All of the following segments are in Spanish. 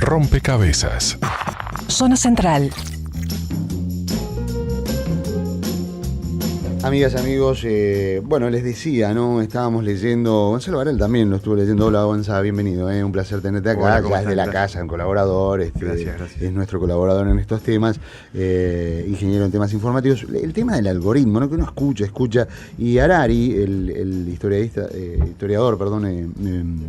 Rompecabezas. Zona Central. Amigas, amigos, bueno, les decía, ¿no? Estábamos leyendo, Gonzalo Varela también lo estuvo leyendo. Hola, Gonzalo, bienvenido, un placer tenerte acá. Hola, ya es de la casa, un colaborador, gracias. Es nuestro colaborador en estos temas, ingeniero en temas informativos. El tema del algoritmo, ¿no? Que uno escucha, y Harari, el historiador,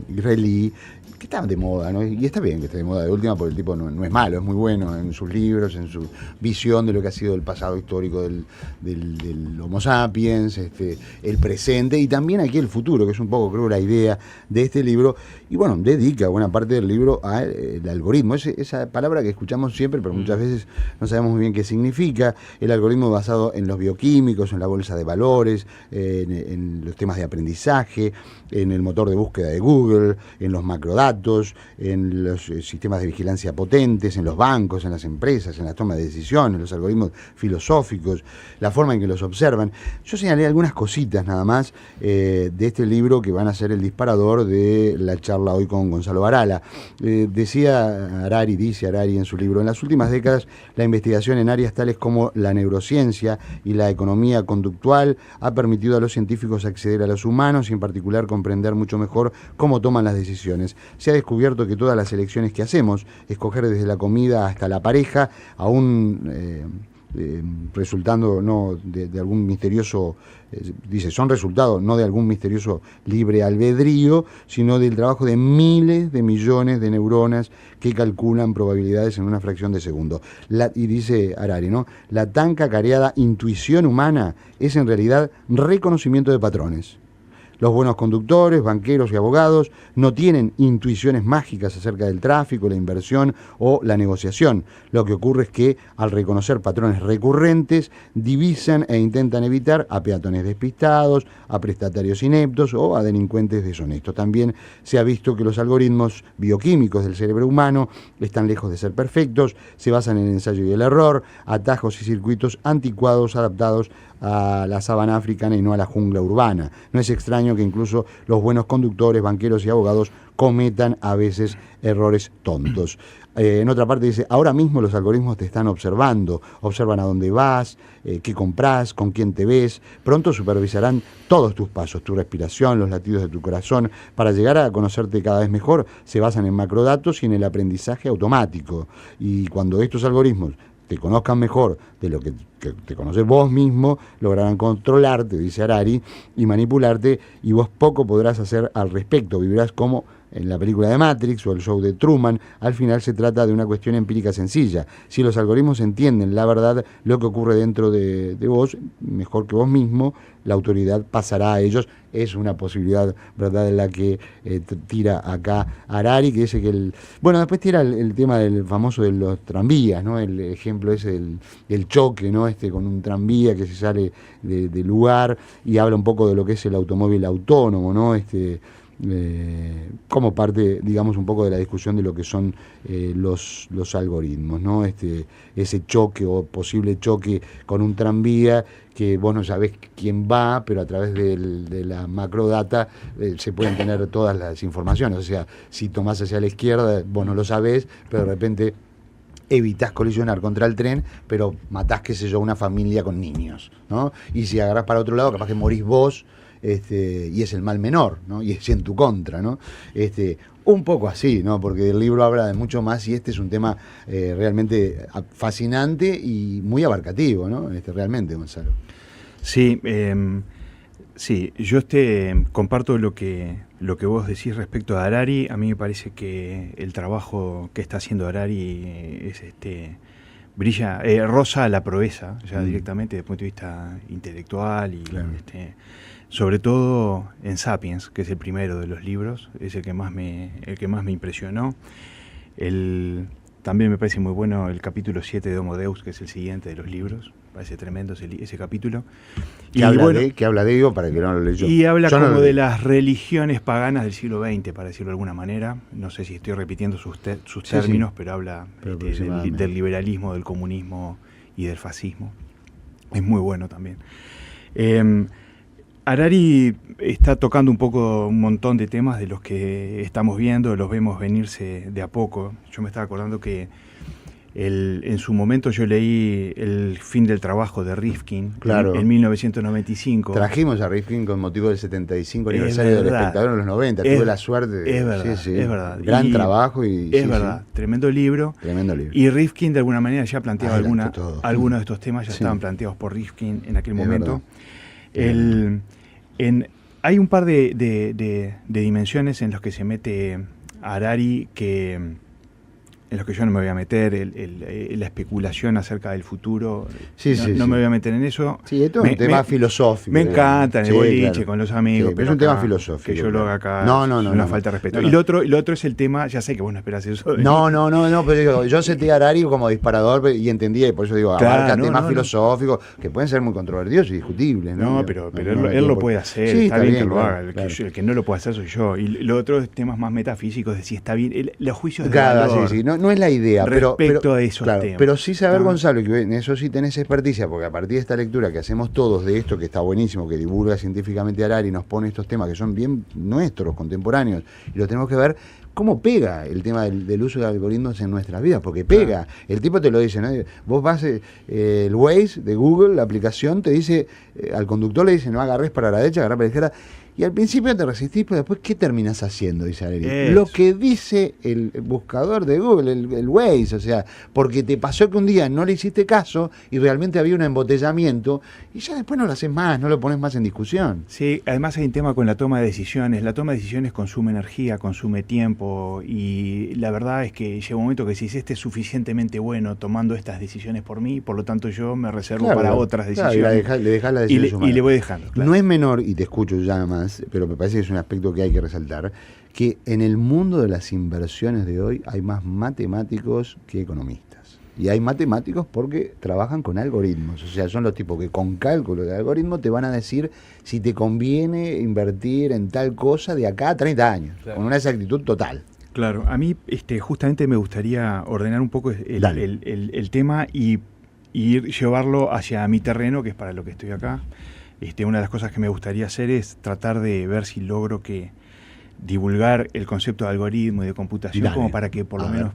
israelí, que está de moda, ¿no? Y está bien que esté de moda de última, porque el tipo no es malo, es muy bueno en sus libros, en su visión de lo que ha sido el pasado histórico del Homo sapiens, el presente y también aquí el futuro, que es un poco, creo, la idea de este libro. Y bueno, dedica buena parte del libro al algoritmo, esa palabra que escuchamos siempre, pero muchas veces no sabemos muy bien qué significa. El algoritmo basado en los bioquímicos, en la bolsa de valores, en los temas de aprendizaje, en el motor de búsqueda de Google, en los macrodatos, en los sistemas de vigilancia potentes, en los bancos, en las empresas, en la toma de decisiones, los algoritmos filosóficos, la forma en que los observan. Yo señalé algunas cositas nada más de este libro que van a ser el disparador de la charla hoy con Gonzalo Varela. Dice Harari en su libro: en las últimas décadas la investigación en áreas tales como la neurociencia y la economía conductual ha permitido a los científicos acceder a los humanos y en particular comprender mucho mejor cómo toman las decisiones. Se ha descubierto que todas las elecciones que hacemos, escoger desde la comida hasta la pareja, aún resultando no de algún misterioso, son resultado no de algún misterioso libre albedrío, sino del trabajo de miles de millones de neuronas que calculan probabilidades en una fracción de segundo. Y dice Harari, ¿no? La tan cacareada intuición humana es en realidad reconocimiento de patrones. Los buenos conductores, banqueros y abogados no tienen intuiciones mágicas acerca del tráfico, la inversión o la negociación. Lo que ocurre es que, al reconocer patrones recurrentes, divisan e intentan evitar a peatones despistados, a prestatarios ineptos o a delincuentes deshonestos. También se ha visto que los algoritmos bioquímicos del cerebro humano están lejos de ser perfectos, se basan en el ensayo y el error, atajos y circuitos anticuados adaptados a la sabana africana y no a la jungla urbana. No es extraño que incluso los buenos conductores, banqueros y abogados cometan a veces errores tontos. En otra parte dice: ahora mismo los algoritmos te están observando, observan a dónde vas, qué compras, con quién te ves. Pronto supervisarán todos tus pasos, tu respiración, los latidos de tu corazón. Para llegar a conocerte cada vez mejor, se basan en macrodatos y en el aprendizaje automático. Y cuando estos algoritmos te conozcan mejor de lo que te conoces vos mismo, lograrán controlarte, dice Harari, y manipularte, y vos poco podrás hacer al respecto. Vivirás como en la película de Matrix o el show de Truman. Al final se trata de una cuestión empírica sencilla. Si los algoritmos entienden la verdad, lo que ocurre dentro de vos, mejor que vos mismo, la autoridad pasará a ellos. Es una posibilidad, ¿verdad?, en la que tira acá Harari, que dice que bueno, después tira el tema del famoso de los tranvías, ¿no? El ejemplo ese del choque, ¿no? Con un tranvía que se sale del lugar, y habla un poco de lo que es el automóvil autónomo, ¿no? Como parte, digamos, un poco de la discusión de lo que son los algoritmos, ¿no? Ese choque o posible choque con un tranvía que vos no sabés quién va, pero a través de la macrodata se pueden tener todas las informaciones. O sea, si tomás hacia la izquierda, vos no lo sabés, pero de repente evitás colisionar contra el tren, pero matás, qué sé yo, una familia con niños, ¿no? Y si agarrás para otro lado, capaz que morís vos, y es el mal menor, ¿no? Y es en tu contra, ¿no? Un poco así, ¿no? Porque el libro habla de mucho más, y este es un tema realmente fascinante y muy abarcativo, ¿no? Realmente, Gonzalo. Sí, sí, yo comparto lo que vos decís respecto a Harari. A mí me parece que el trabajo que está haciendo Harari es brilla, roza la proeza ya directamente desde el punto de vista intelectual y claro. Sobre todo en Sapiens, que es el primero de los libros, es el que más me impresionó. También me parece muy bueno el capítulo 7 de Homo Deus, que es el siguiente de los libros. Parece tremendo ese capítulo. ¿Qué habla de ello, para que no lo leyó? Y habla como de las religiones paganas del siglo XX, para decirlo de alguna manera. No sé si estoy repitiendo sus términos, sí. Pero habla del liberalismo, del comunismo y del fascismo. Es muy bueno también. Harari está tocando un montón de temas de los que estamos viendo, los vemos venirse de a poco. Yo me estaba acordando que en su momento yo leí El fin del trabajo de Rifkin, Claro. en 1995. Trajimos a Rifkin con motivo del 75 aniversario del verdad. Espectador en los 90. Tuve la suerte de... Es verdad, sí, sí. es verdad. Gran Y trabajo y... Es sí, verdad, tremendo libro. sí, tremendo libro. Y Rifkin de alguna manera ya planteaba Adelantó todo. algunos de estos temas, ya Sí. estaban planteados por Rifkin en aquel Es momento. verdad. Hay un par de dimensiones en las que se mete Harari en los que yo no me voy a meter, la especulación acerca del futuro, Sí, no, sí, no sí. me voy a meter en eso. Sí, esto es un tema filosófico. Me encanta en el Sí, boliche, claro. con los amigos. Sí, pero es un tema acá, filosófico, Que yo lo haga acá No, es una falta de respeto. No, no. Y lo otro es el tema, ya sé que vos no esperás eso. de No, mí. no, pero digo, yo senté a Harari como disparador y entendía, y por eso digo, Claro, abarca no, temas no. filosóficos que pueden ser muy controvertidos y discutibles, ¿no? No, pero él lo puede hacer, Sí, está bien que lo claro, haga. claro. El que no lo puede hacer soy yo. Y lo otro es temas más metafísicos, de si está bien. Los juicios de Claro, valor. sí, no es la idea. Respecto a esos claro, temas. pero sí saber, Ah. Gonzalo, que en eso sí tenés experticia, porque a partir de esta lectura que hacemos todos de esto, que está buenísimo, que divulga científicamente Harari, nos pone estos temas que son bien nuestros, contemporáneos, y los tenemos que ver cómo pega el tema del uso de algoritmos en nuestras vidas, porque pega. El tipo te lo dice, ¿no? Vos vas, el Waze de Google, la aplicación, te dice, al conductor le dice, no agarres para la derecha, agarrá para la izquierda. Y al principio te resistís, pero después, ¿qué terminás haciendo? Dice Harari. Eso. Lo que dice el buscador de Google, el Waze, o sea, porque te pasó que un día no le hiciste caso y realmente había un embotellamiento y ya después no lo haces más, no lo pones más en discusión. Sí, además hay un tema con la toma de decisiones. La toma de decisiones consume energía, consume tiempo y la verdad es que llega un momento que si este es suficientemente bueno tomando estas decisiones por mí, por lo tanto yo me reservo para otras claro, decisiones. y le dejás la y, decisión le, humana. y le voy dejando. Claro. No es menor, y te escucho ya más, pero me parece que es un aspecto que hay que resaltar, que en el mundo de las inversiones de hoy hay más matemáticos que economistas. Y hay matemáticos porque trabajan con algoritmos, o sea, son los tipos que con cálculo de algoritmo te van a decir si te conviene invertir en tal cosa de acá a 30 años, Claro. con una exactitud total. Claro, a mí justamente me gustaría ordenar un poco el tema y ir llevarlo hacia mi terreno, que es para lo que estoy acá. Una de las cosas que me gustaría hacer es tratar de ver si logro divulgar el concepto de algoritmo y de computación. Dale. como para que por lo A ver. menos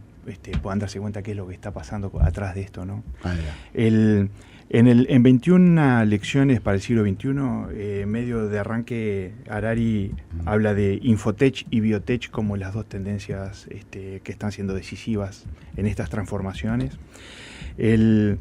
puedan darse cuenta qué es lo que está pasando atrás de esto, ¿no? Ahí va. En 21 lecciones para el siglo XXI, medio de arranque, Harari habla de infotech y biotech como las dos tendencias que están siendo decisivas en estas transformaciones. El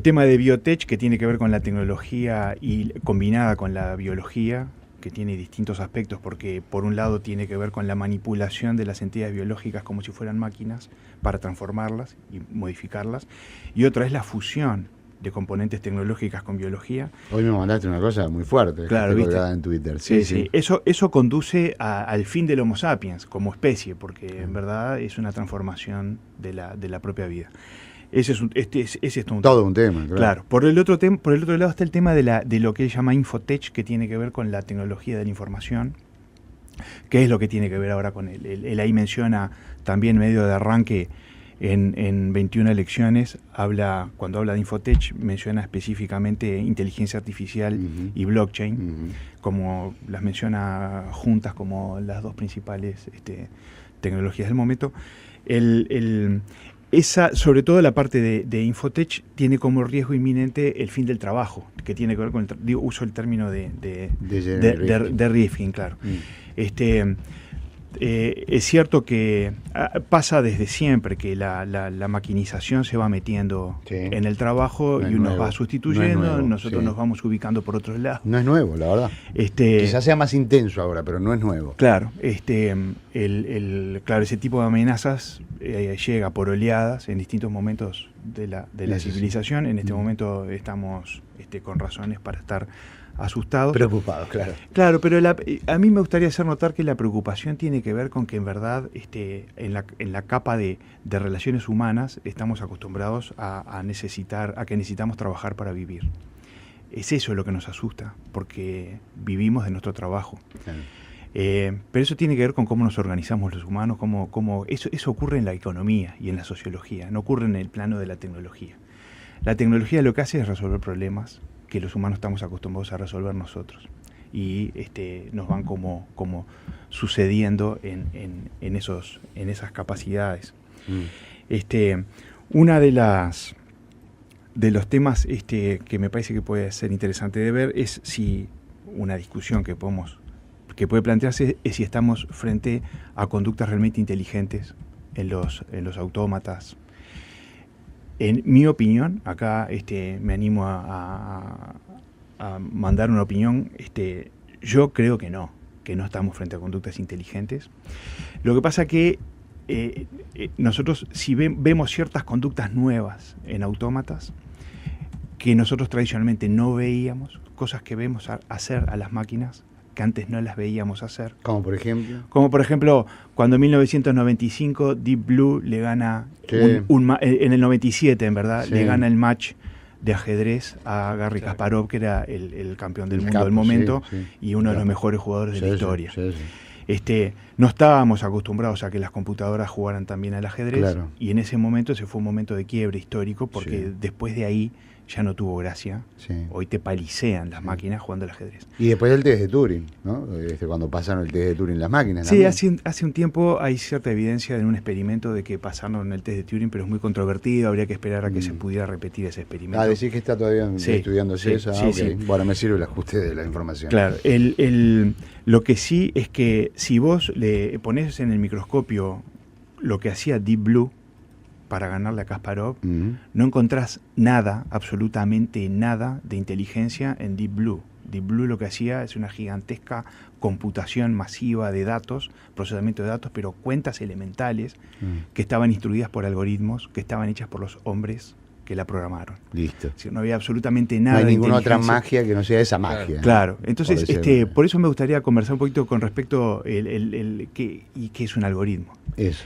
tema de biotech, que tiene que ver con la tecnología y combinada con la biología, que tiene distintos aspectos, porque por un lado tiene que ver con la manipulación de las entidades biológicas como si fueran máquinas para transformarlas y modificarlas, y otra es la fusión de componentes tecnológicas con biología. Hoy me mandaste una cosa muy fuerte, Claro, que ¿viste? colgada en Twitter. Sí. Eso conduce al fin del Homo sapiens como especie, porque en verdad es una transformación de la propia vida. Ese es Todo un tema, Claro. Por el otro lado está el tema de lo que él llama infotech, que tiene que ver con la tecnología de la información, que es lo que tiene que ver ahora con él ahí menciona también medio de arranque en 21 lecciones, cuando habla de infotech, menciona específicamente inteligencia artificial Ujú. y blockchain, Ujú. como las menciona juntas como las dos principales tecnologías del momento. Sobre todo la parte de infotech tiene como riesgo inminente el fin del trabajo, que tiene que ver con uso el término de Rifkin, claro. Es cierto que pasa desde siempre que la maquinización se va metiendo en el trabajo No es y uno nuevo, va sustituyendo, no es nuevo, nosotros sí. nos vamos ubicando por otros lados. No es nuevo, la verdad. Quizás sea más intenso ahora, pero no es nuevo. Claro, claro, ese tipo de amenazas llega por oleadas en distintos momentos de la civilización. En este momento estamos con razones para estar asustados. Preocupados, claro. Claro, pero a mí me gustaría hacer notar que la preocupación tiene que ver con que en verdad en la capa de relaciones humanas estamos acostumbrados a que necesitamos trabajar para vivir. Es eso lo que nos asusta, porque vivimos de nuestro trabajo. Claro. Pero eso tiene que ver con cómo nos organizamos los humanos, eso ocurre en la economía y en la sociología, no ocurre en el plano de la tecnología. La tecnología lo que hace es resolver problemas que los humanos estamos acostumbrados a resolver nosotros. y nos van como sucediendo en esas capacidades. Una de los temas que me parece que puede ser interesante de ver es si una discusión que puede plantearse es si estamos frente a conductas realmente inteligentes en los autómatas. En mi opinión, acá me animo a mandar una opinión, yo creo que no estamos frente a conductas inteligentes. Lo que pasa que nosotros si vemos ciertas conductas nuevas en autómatas que nosotros tradicionalmente no veíamos, cosas que vemos hacer a las máquinas que antes no las veíamos hacer. ¿Como por ejemplo? Como por ejemplo, cuando en 1995 Deep Blue le gana, en el 97 en verdad, le gana el match de ajedrez a Garry Kasparov, que era el campeón del mundo del momento y uno de los mejores jugadores de la historia. No estábamos acostumbrados a que las computadoras jugaran también al ajedrez, y en ese momento ese fue un momento de quiebre histórico, porque después de ahí ya no tuvo gracia. Hoy te palicean las máquinas jugando al ajedrez. Y después del test de Turing, ¿no? Cuando pasaron el test de Turing las máquinas. Sí, hace un tiempo hay cierta evidencia en un experimento de que pasaron el test de Turing, pero es muy controvertido, habría que esperar a que se pudiera repetir ese experimento. Decís que está todavía estudiándose eso. Bueno, me sirve el ajuste de la información. Claro, lo que sí es que si vos le pones en el microscopio lo que hacía Deep Blue para ganarle a Kasparov, no encontrás nada, absolutamente nada de inteligencia en Deep Blue. Deep Blue lo que hacía es una gigantesca computación masiva de datos, procesamiento de datos, pero cuentas elementales que estaban instruidas por algoritmos, que estaban hechas por los hombres que la programaron. Listo. O sea, no había absolutamente nada. No hay de ninguna otra magia que no sea esa magia. Claro. Entonces, por eso me gustaría conversar un poquito con respecto qué es un algoritmo. Eso.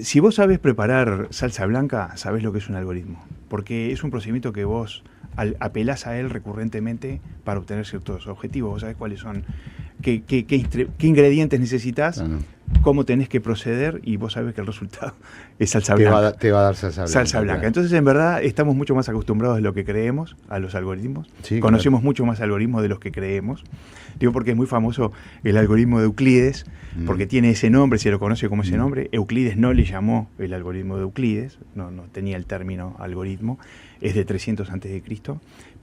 Si vos sabés preparar salsa blanca, sabés lo que es un algoritmo, porque es un procedimiento que vos apelás a él recurrentemente para obtener ciertos objetivos. Vos sabés cuáles son, qué ingredientes necesitas, cómo tenés que proceder, y vos sabés que el resultado es salsa blanca. Te va a dar salsa blanca. Claro. Entonces, en verdad, estamos mucho más acostumbrados de lo que creemos a los algoritmos. Conocemos mucho más algoritmos de los que creemos. Digo porque es muy famoso el algoritmo de Euclides, porque tiene ese nombre, se lo conoce como ese nombre. Euclides no le llamó el algoritmo de Euclides, no tenía el término algoritmo, es de 300 a.C.,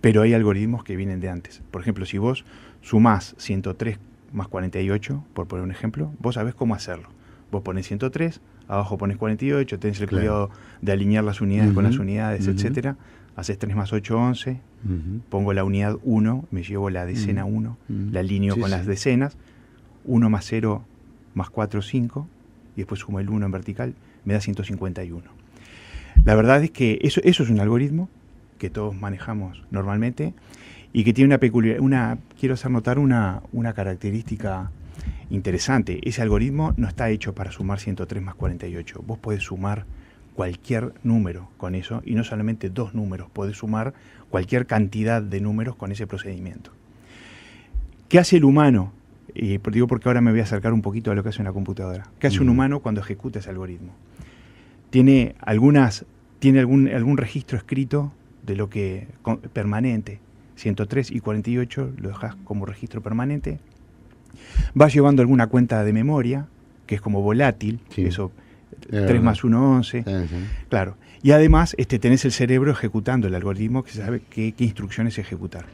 pero hay algoritmos que vienen de antes. Por ejemplo, si vos sumás 103 más 48, por poner un ejemplo, vos sabés cómo hacerlo. Vos ponés 103, abajo ponés 48, tenés el cuidado de alinear las unidades con las unidades, etcétera. Haces 3 más 8, 11, pongo la unidad 1, me llevo la decena 1, la alineo con las decenas, 1 más 0 más 4, 5, y después sumo el 1 en vertical, me da 151. La verdad es que eso es un algoritmo que todos manejamos normalmente y que tiene una peculiaridad, quiero hacer notar una característica interesante. Ese algoritmo no está hecho para sumar 103 más 48. Vos podés sumar cualquier número con eso, y no solamente dos números, podés sumar cualquier cantidad de números con ese procedimiento. ¿Qué hace el humano? Digo porque ahora me voy a acercar un poquito a lo que hace una computadora. ¿Qué hace un humano cuando ejecuta ese algoritmo? Tiene algún registro escrito de lo que permanente. 103 y 48 lo dejas como registro permanente. Vas llevando alguna cuenta de memoria, que es como volátil, eso 3 más 1, 11. Claro. Y además tenés el cerebro ejecutando el algoritmo, que sabe qué instrucciones ejecutar.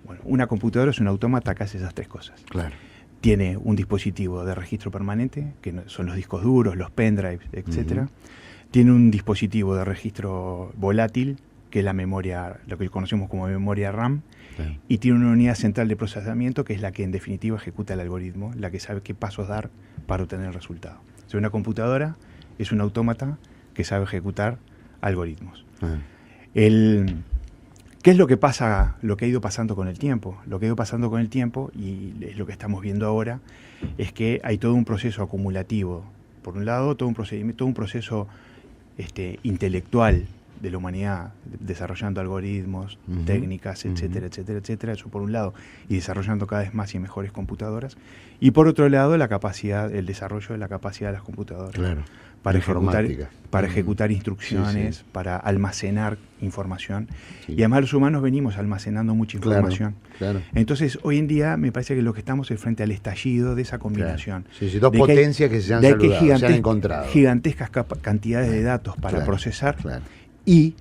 Bueno, una computadora es un autómata que hace esas tres cosas. Claro. Tiene un dispositivo de registro permanente, que son los discos duros, los pendrives, etcétera. Tiene un dispositivo de registro volátil, que es la memoria, lo que conocemos como memoria RAM, y tiene una unidad central de procesamiento, que es la que en definitiva ejecuta el algoritmo, la que sabe qué pasos dar para obtener el resultado. O sea, una computadora es un autómata que sabe ejecutar algoritmos. ¿Qué es lo que pasa, lo que ha ido pasando con el tiempo? Lo que ha ido pasando con el tiempo, y es lo que estamos viendo ahora, es que hay todo un proceso acumulativo. Por un lado, todo un proceso intelectual de la humanidad, desarrollando algoritmos, técnicas, etcétera, etcétera, etcétera, eso por un lado, y desarrollando cada vez más y mejores computadoras, y por otro lado la capacidad, el desarrollo de la capacidad de las computadoras. Claro. Para ejecutar instrucciones, para almacenar información. Sí. Y además los humanos venimos almacenando mucha información. Claro. Entonces, hoy en día me parece que lo que estamos es frente al estallido de esa combinación. Claro. Sí, dos potencias que se han saludado, se han encontrado. Gigantescas cantidades de datos para procesar y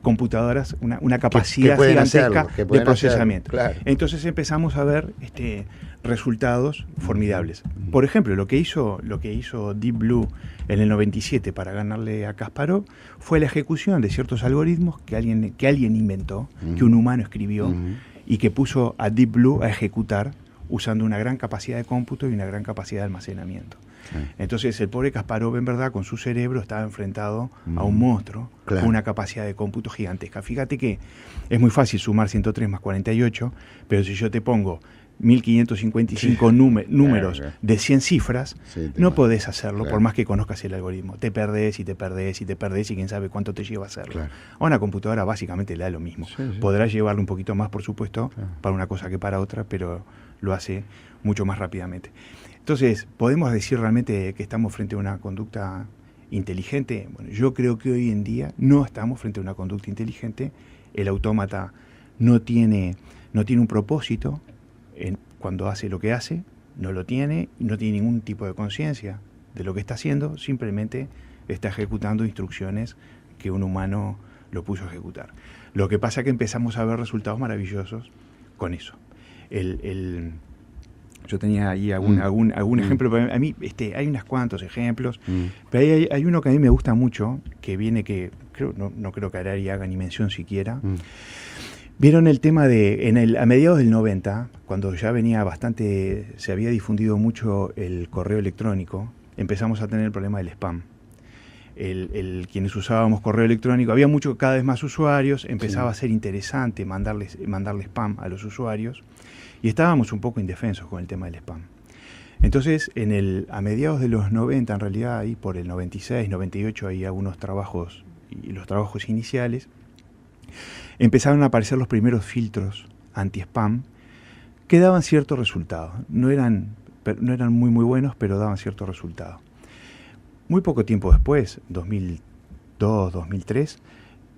computadoras, una capacidad gigantesca de procesamiento. Entonces empezamos a ver resultados formidables. Por ejemplo, lo que hizo Deep Blue en el 97 para ganarle a Kasparov fue la ejecución de ciertos algoritmos que alguien inventó, que un humano escribió y que puso a Deep Blue a ejecutar usando una gran capacidad de cómputo y una gran capacidad de almacenamiento. Entonces el pobre Kasparov, en verdad, con su cerebro estaba enfrentado a un monstruo con una capacidad de cómputo gigantesca. Fíjate que es muy fácil sumar 103 más 48, pero si yo te pongo 1555 números de 100 cifras, no podés hacerlo por más que conozcas el algoritmo. Te perdés y te perdés y te perdés y quién sabe cuánto te lleva a hacerlo. A una computadora básicamente le da lo mismo. Podrás llevarle un poquito más, por supuesto, para una cosa que para otra, pero lo hace mucho más rápidamente. Entonces, ¿podemos decir realmente que estamos frente a una conducta inteligente? Bueno, yo creo que hoy en día no estamos frente a una conducta inteligente. El autómata no tiene un propósito cuando hace lo que hace, no lo tiene, no tiene ningún tipo de conciencia de lo que está haciendo, simplemente está ejecutando instrucciones que un humano lo puso a ejecutar. Lo que pasa es que empezamos a ver resultados maravillosos con eso. Yo tenía ahí algún ejemplo, pero a mí hay unos cuantos ejemplos, pero hay uno que a mí me gusta mucho, que viene que no creo que Harari haga ni mención siquiera. Vieron el tema a mediados del 90, cuando ya se había difundido mucho el correo electrónico, empezamos a tener el problema del spam. Quienes usábamos correo electrónico, había cada vez más usuarios, empezaba a ser interesante mandarle spam a los usuarios, y estábamos un poco indefensos con el tema del spam. Entonces, a mediados de los 90, en realidad, ahí por el 96, 98, hay algunos trabajos, y los trabajos iniciales, empezaron a aparecer los primeros filtros anti-spam que daban cierto resultado. No eran muy buenos, pero daban cierto resultado. Muy poco tiempo después, 2002, 2003,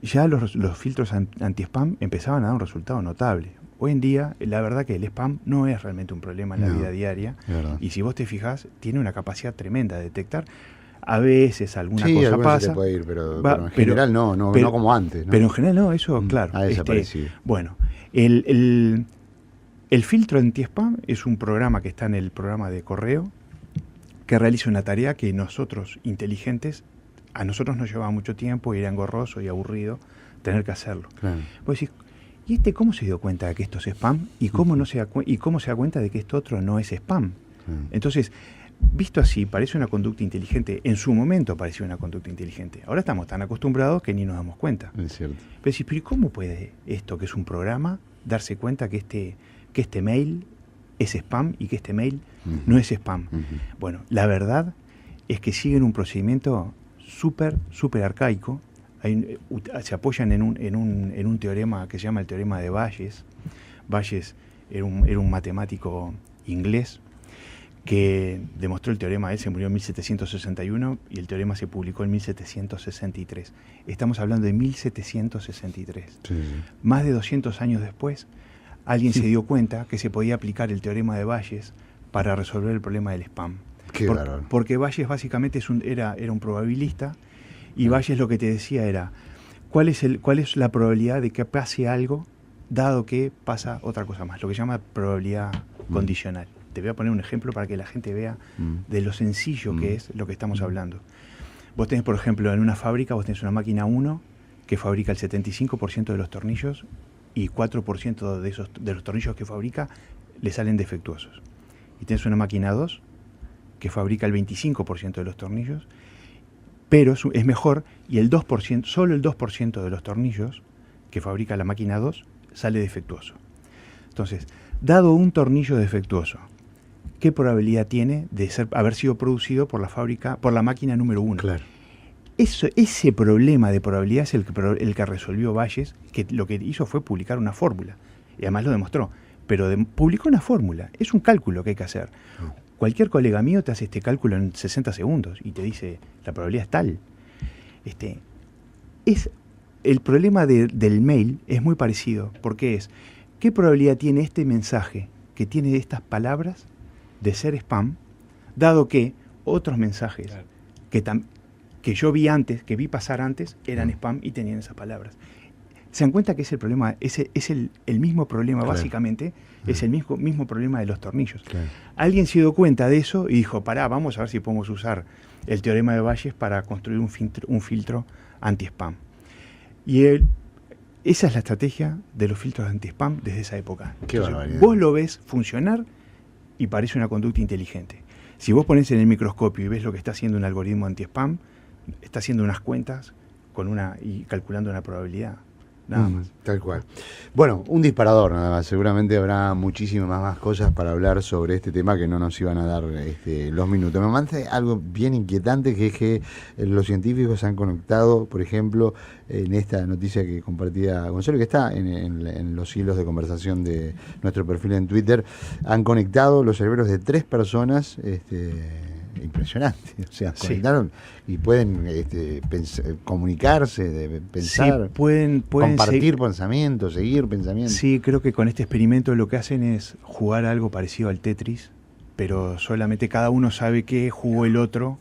ya los filtros anti-spam empezaban a dar un resultado notable. Hoy en día, la verdad que el spam no es realmente un problema en la vida diaria, y si vos te fijás, tiene una capacidad tremenda de detectar. A veces alguna cosa pasa. Se puede ir, pero en general no como antes, ¿no? Pero en general no, eso claro. Ha desaparecido. Bueno, el filtro anti-spam es un programa que está en el programa de correo que realiza una tarea que nosotros, inteligentes, a nosotros nos llevaba mucho tiempo y era engorroso y aburrido tener que hacerlo. Claro. Vos decís, ¿y cómo se dio cuenta de que esto es spam? ¿Y cómo se da cuenta de que esto otro no es spam? Entonces, visto así, parece una conducta inteligente. En su momento parecía una conducta inteligente. Ahora estamos tan acostumbrados que ni nos damos cuenta. Es cierto. Pero ¿cómo puede esto, que es un programa, darse cuenta que este mail es spam y que este mail no es spam? Bueno, la verdad es que siguen un procedimiento súper arcaico. Se apoyan en un teorema que se llama el teorema de Bayes. Bayes era un matemático inglés que demostró el teorema. Él se murió en 1761 y el teorema se publicó en 1763. Estamos hablando de 1763. Sí. Más de 200 años después, alguien se dio cuenta que se podía aplicar el teorema de Bayes para resolver el problema del spam. Porque Bayes básicamente era un probabilista, y Bayes lo que te decía era cuál es la probabilidad de que pase algo dado que pasa otra cosa más, lo que se llama probabilidad condicional. Te voy a poner un ejemplo para que la gente vea de lo sencillo que es lo que estamos hablando. Vos tenés, por ejemplo, en una fábrica, vos tenés una máquina 1 que fabrica el 75% de los tornillos y 4% de los tornillos que fabrica le salen defectuosos. Y tenés una máquina 2 que fabrica el 25% de los tornillos, pero es mejor, y solo el 2% de los tornillos que fabrica la máquina 2 sale defectuoso. Entonces, dado un tornillo defectuoso, ¿qué probabilidad tiene de haber sido producido por la máquina número 1? Claro. ese problema de probabilidad es el que resolvió Bayes, que lo que hizo fue publicar una fórmula, y además lo demostró, pero publicó una fórmula, es un cálculo que hay que hacer. Cualquier colega mío te hace este cálculo en 60 segundos y te dice, la probabilidad es tal. El problema del mail es muy parecido, porque ¿qué probabilidad tiene este mensaje que tiene estas palabras de ser spam, dado que otros mensajes que yo vi antes, que vi pasar antes, eran spam y tenían esas palabras? ¿Se dan cuenta que es el problema? Es el mismo problema, básicamente, es el mismo problema de los tornillos. Claro. Alguien se dio cuenta de eso y dijo, vamos a ver si podemos usar el teorema de Bayes para construir un filtro anti-spam. Y esa es la estrategia de los filtros anti-spam desde esa época. Entonces, vos lo ves funcionar y parece una conducta inteligente. Si vos ponés en el microscopio y ves lo que está haciendo un algoritmo anti-spam, está haciendo unas cuentas y calculando una probabilidad. Nada más. Tal cual. Bueno, un disparador nada más. Seguramente habrá muchísimas más cosas para hablar sobre este tema que no nos iban a dar los minutos. Me parece algo bien inquietante, que es que los científicos han conectado, por ejemplo, en esta noticia que compartía Gonzalo, que está en los hilos de conversación de nuestro perfil en Twitter, han conectado los cerebros de 3 personas. Impresionante, o sea, conectaron y pueden comunicarse, pensar, sí, pueden compartir pensamientos, seguir pensamientos. Sí, creo que con este experimento lo que hacen es jugar algo parecido al Tetris, pero solamente cada uno sabe qué jugó el otro,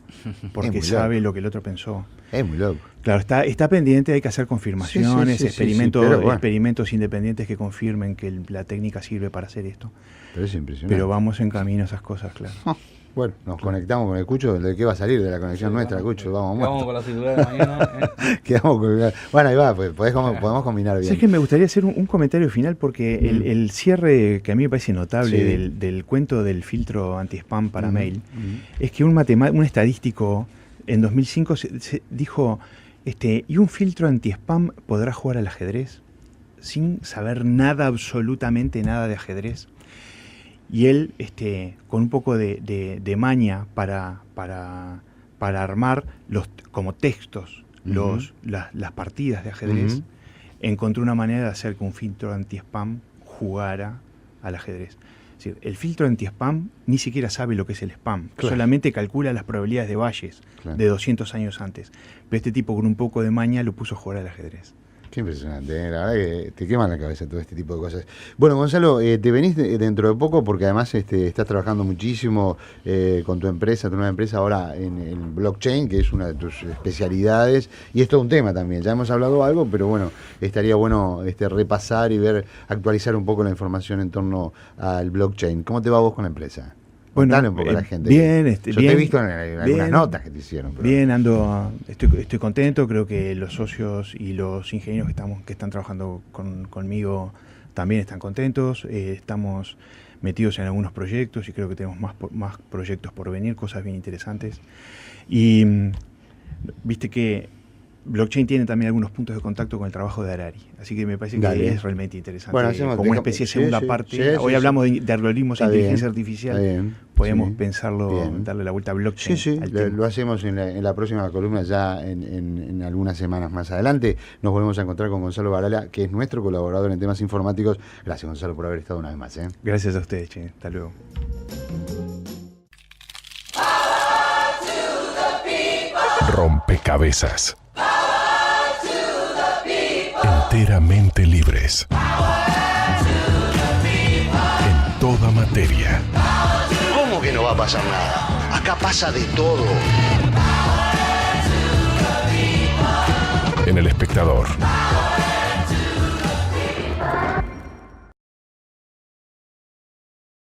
porque sabe lo que el otro pensó. Es muy loco. Claro, está pendiente, hay que hacer confirmaciones, experimentos independientes que confirmen que la técnica sirve para hacer esto. Pero es impresionante. Pero vamos en camino a esas cosas, claro. Bueno, nos conectamos con el Cucho. ¿De qué va a salir de la conexión nuestra, Cucho? Vamos con la cirugía de mañana. Quedamos con... Bueno, ahí va, pues podemos combinar bien. ¿Sabes que me gustaría hacer un comentario final? Porque el cierre que a mí me parece notable del cuento del filtro anti-spam para mail es que un estadístico en 2005 se dijo, ¿y un filtro anti-spam podrá jugar al ajedrez sin saber nada, absolutamente nada de ajedrez? Y él, con un poco de maña para armar como textos las partidas de ajedrez, encontró una manera de hacer que un filtro anti-spam jugara al ajedrez. Es decir, el filtro anti-spam ni siquiera sabe lo que es el spam, solamente calcula las probabilidades de Bayes de 200 años antes. Pero este tipo, con un poco de maña, lo puso a jugar al ajedrez. Qué impresionante, la verdad que te queman la cabeza todo este tipo de cosas. Bueno, Gonzalo, te venís dentro de poco porque además estás trabajando muchísimo con tu nueva empresa ahora en blockchain, que es una de tus especialidades, y es todo un tema también. Ya hemos hablado algo, pero bueno, estaría bueno repasar y actualizar un poco la información en torno al blockchain. ¿Cómo te va vos con la empresa? Contale un poco a la gente. Bien, yo te he visto en algunas notas que te hicieron. Pero... Bien, estoy contento. Creo que los socios y los ingenieros que están trabajando conmigo también están contentos. Estamos metidos en algunos proyectos y creo que tenemos más proyectos por venir, cosas bien interesantes. Y viste que blockchain tiene también algunos puntos de contacto con el trabajo de Harari, así que me parece que es realmente interesante. Bueno, como una especie de segunda parte. Hoy hablamos de algoritmos de inteligencia artificial. Podemos pensarlo, darle la vuelta a blockchain. Lo hacemos en la próxima columna, ya en algunas semanas más adelante. Nos volvemos a encontrar con Gonzalo Varela, que es nuestro colaborador en temas informáticos. Gracias, Gonzalo, por haber estado una vez más. Gracias a ustedes, hasta luego. Rompecabezas. Enteramente libres. En toda materia. ¿Cómo que no va a pasar nada? Acá pasa de todo. En El Espectador.